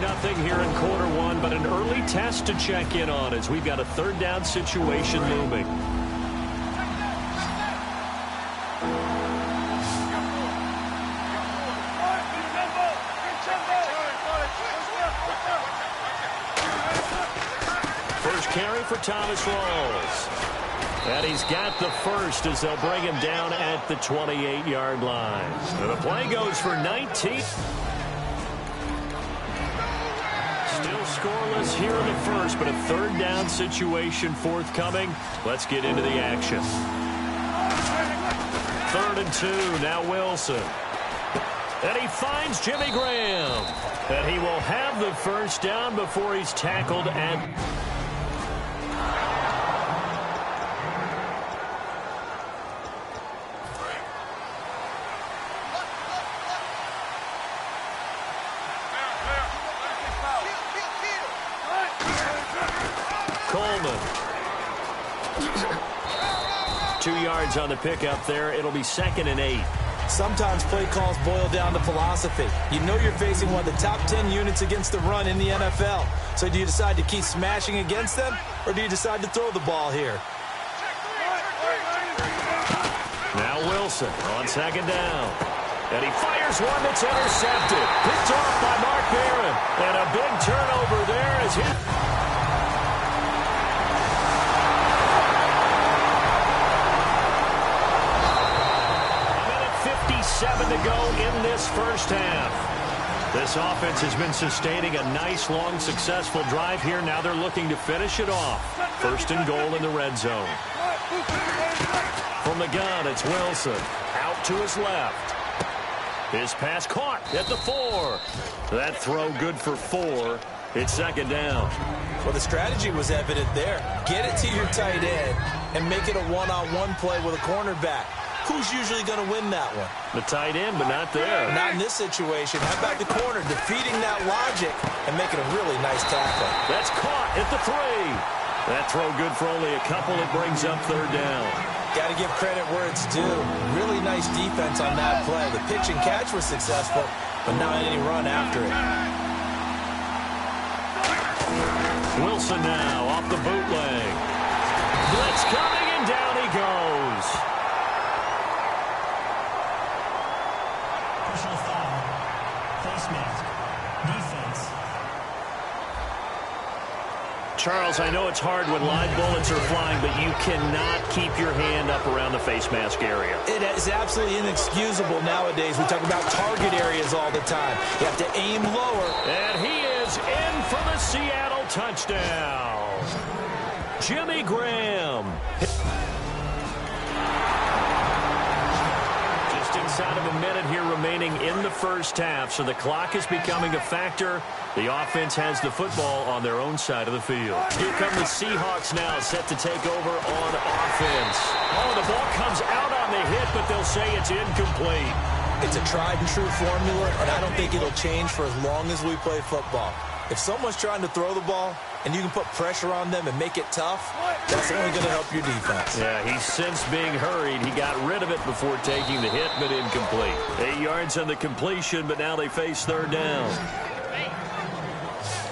Nothing here in quarter one, but an early test to check in on as we've got a third down situation looming. First carry for Thomas Rawls. And he's got the first as they'll bring him down at the 28-yard line. And the play goes for 19. Scoreless here in the first, but a third down situation forthcoming. Let's get into the action. 3rd and 2, now Wilson. And he finds Jimmy Graham. And he will have the first down before he's tackled at... Coleman. 2 yards on the pickup there. It'll be 2nd and 8. Sometimes play calls boil down to philosophy. You know you're facing one of the top 10 units against the run in the NFL. So do you decide to keep smashing against them, or do you decide to throw the ball here? Now Wilson on 2nd down. And he fires one that's intercepted. Picked off by Mark Barron. And a big turnover there as he... 7 to go in this first half. This offense has been sustaining a nice, long, successful drive here. Now they're looking to finish it off. 1st and goal in the red zone. From the gun, it's Wilson. Out to his left. His pass caught at the 4. That throw good for 4. It's 2nd down. Well, the strategy was evident there. Get it to your tight end and make it a one-on-one play with a cornerback. Who's usually going to win that one? The tight end, but not there. Not in this situation. How about the corner defeating that logic and making a really nice tackle? That's caught at the 3. That throw good for only a couple. It brings up 3rd down. Got to give credit where it's due. Really nice defense on that play. The pitch and catch was successful, but not any run after it. Wilson now off the bootleg. Blitz coming, and down he goes. Personal foul. Face mask. Defense. Charles, I know it's hard when live bullets are flying, but you cannot keep your hand up around the face mask area. It is absolutely inexcusable nowadays. We talk about target areas all the time. You have to aim lower. And he is in for the Seattle touchdown. Jimmy Graham. Inside of a minute here remaining in the first half, so the clock is becoming a factor. The offense has the football on their own side of the field. Here come the Seahawks now, set to take over on offense. Oh, the ball comes out on the hit, but they'll say it's incomplete. It's a tried and true formula, and I don't think it'll change for as long as we play football. If someone's trying to throw the ball and you can put pressure on them and make it tough, that's only going to help your defense. Yeah, he's since being hurried. He got rid of it before taking the hit, but incomplete. 8 yards on the completion, but now they face third down.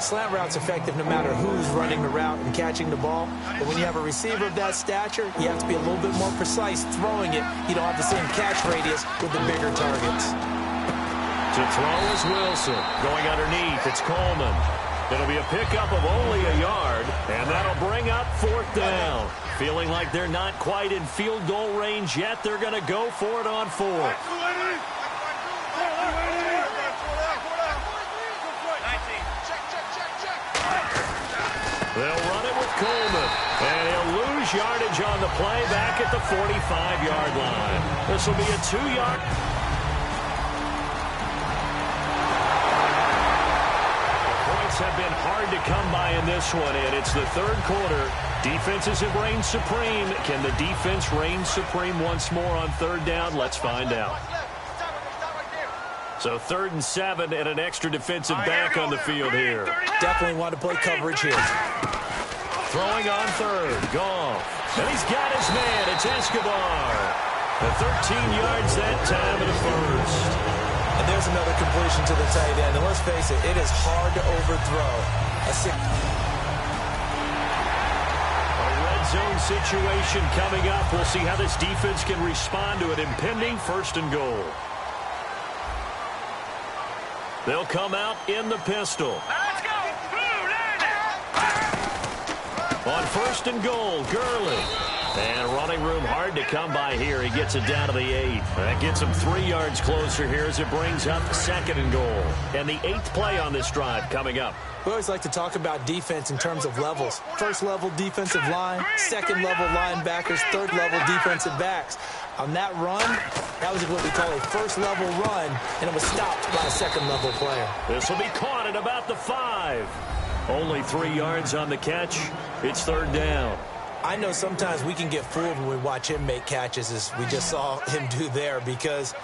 Slant route's effective no matter who's running the route and catching the ball. But when you have a receiver of that stature, you have to be a little bit more precise throwing it. You don't have the same catch radius with the bigger targets. To throw is Wilson. Going underneath, it's Coleman. It'll be a pickup of only a yard, and that'll bring up fourth down. Feeling like they're not quite in field goal range yet, they're going to go for it on fourth. They'll run it with Coleman, and he'll lose yardage on the play back at the 45-yard line. This will be a 2-yard. The points have been hard to come by in this one, and it's the third quarter. Defenses have reigned supreme. Can the defense reign supreme once more on third down? Let's find out. So 3rd and 7 and an extra defensive back on the field here. Definitely want to play coverage here. Throwing on third, Goff. And he's got his man, it's Escobar. The 13 yards that time in the first. And there's another completion to the tight end. And let's face it, it is hard to overthrow. A red zone situation coming up. We'll see how this defense can respond to an impending 1st and goal. They'll come out in the pistol. Let's go! On 1st and goal, Gurley. And running room hard to come by here. He gets it down to the 8. That gets him 3 yards closer here as it brings up 2nd and goal. And the 8th play on this drive coming up. We always like to talk about defense in terms of levels. 1st level defensive line, 2nd level linebackers, 3rd level defensive backs. On that run, that was what we call a 1st level run, and it was stopped by a 2nd level player. This will be caught at about the 5. Only 3 yards on the catch. It's 3rd down. I know sometimes we can get fooled when we watch him make catches, as we just saw him do there, because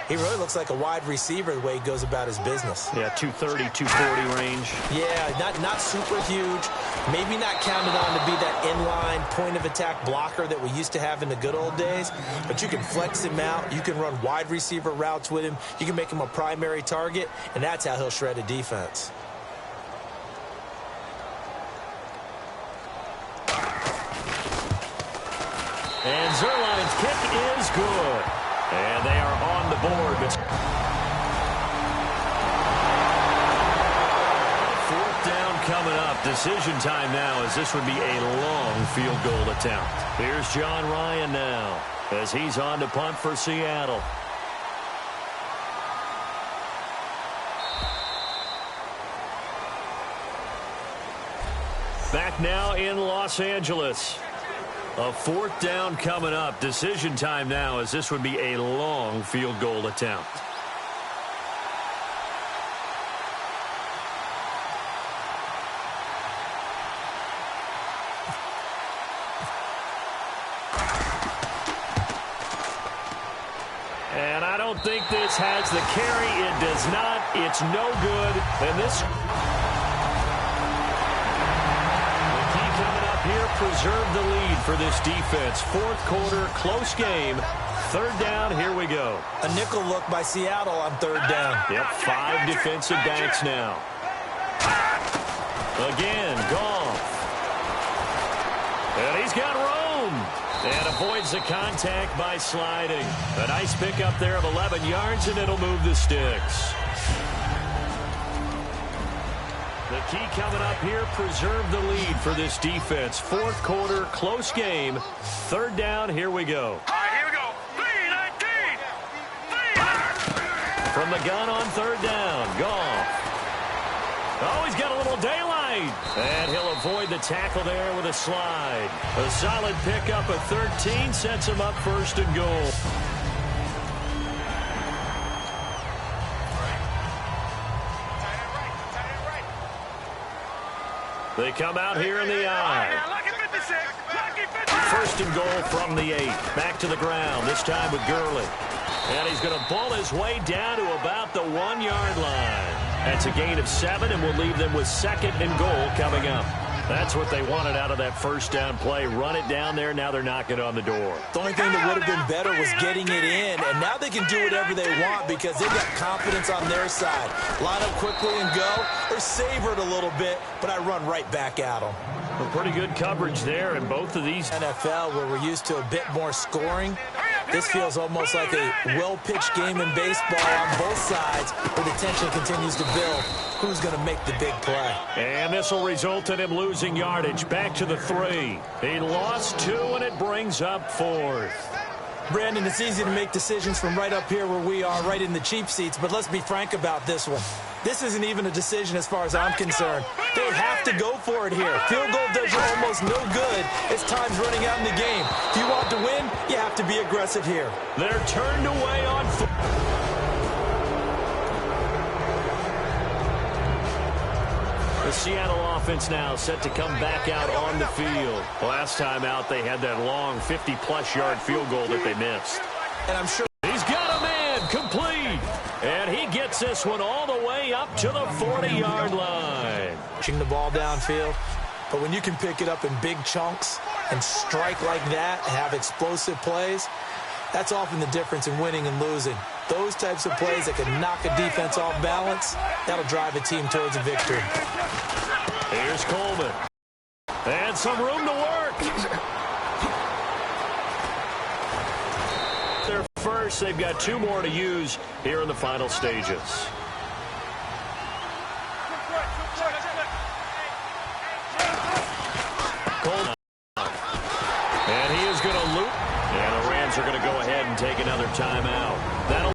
he really looks like a wide receiver the way he goes about his business. Yeah, 230, 240 range. Yeah, not super huge. Maybe not counted on to be that inline point-of-attack blocker that we used to have in the good old days. But you can flex him out. You can run wide receiver routes with him. You can make him a primary target, and that's how he'll shred a defense. And Zerline's kick is good. And they are on the board. But 4th down coming up. Decision time now, as this would be a long field goal attempt. Here's John Ryan now as he's on to punt for Seattle. Back now in Los Angeles. A 4th down coming up. Decision time now, as this would be a long field goal attempt. And I don't think this has the carry. It does not. It's no good. And this... here preserve the lead for this defense. 4th quarter, close game. 3rd down, here we go. A nickel look by Seattle on 3rd down. Yep, 5 defensive backs now. Again, Goff. And he's got room. And avoids the contact by sliding. A nice pickup there of 11 yards, and it'll move the sticks. The key coming up here, preserve the lead for this defense. 4th quarter, close game. 3rd down, here we go. All right, here we go. 3-19. From the gun on 3rd down, Goff. Oh, he's got a little daylight. And he'll avoid the tackle there with a slide. A solid pickup of 13 sets him up 1st and goal. They come out here in the eye. 1st and goal from the 8. Back to the ground, this time with Gurley. And he's going to pull his way down to about the 1-yard line. That's a gain of 7, and we'll leave them with 2nd and goal coming up. That's what they wanted out of that first down play. Run it down there. Now they're knocking on the door. The only thing that would have been better was getting it in, and now they can do whatever they want because they've got confidence on their side. Line up quickly and go, or savor it a little bit, but I run right back at them. Well, pretty good coverage there, and both of these. NFL, where we're used to a bit more scoring, this feels almost like a well-pitched game in baseball on both sides where the tension continues to build. Who's going to make the big play? And this will result in him losing yardage. Back to the 3. He lost 2, and it brings up 4th. Brandon, it's easy to make decisions from right up here where we are, right in the cheap seats, but let's be frank about this one. This isn't even a decision as far as I'm concerned. They have to go for it here. Field goal does you almost no good as time's running out in the game. If you want to win, you have to be aggressive here. They're turned away on 4th. The Seattle offense now set to come back out on the field. Last time out, they had that long 50-plus yard field goal that they missed. And I'm sure he's got a man complete. And he gets this one all the way up to the 40-yard line. Pushing the ball downfield. But when you can pick it up in big chunks and strike like that, have explosive plays, that's often the difference in winning and losing. Those types of plays that can knock a defense off balance, that'll drive a team towards a victory. Here's Coleman. And some room to work. They're first. They've got 2 more to use here in the final stages. Coleman. And he is going to loop. And the Rams are going to go ahead and take another timeout. That'll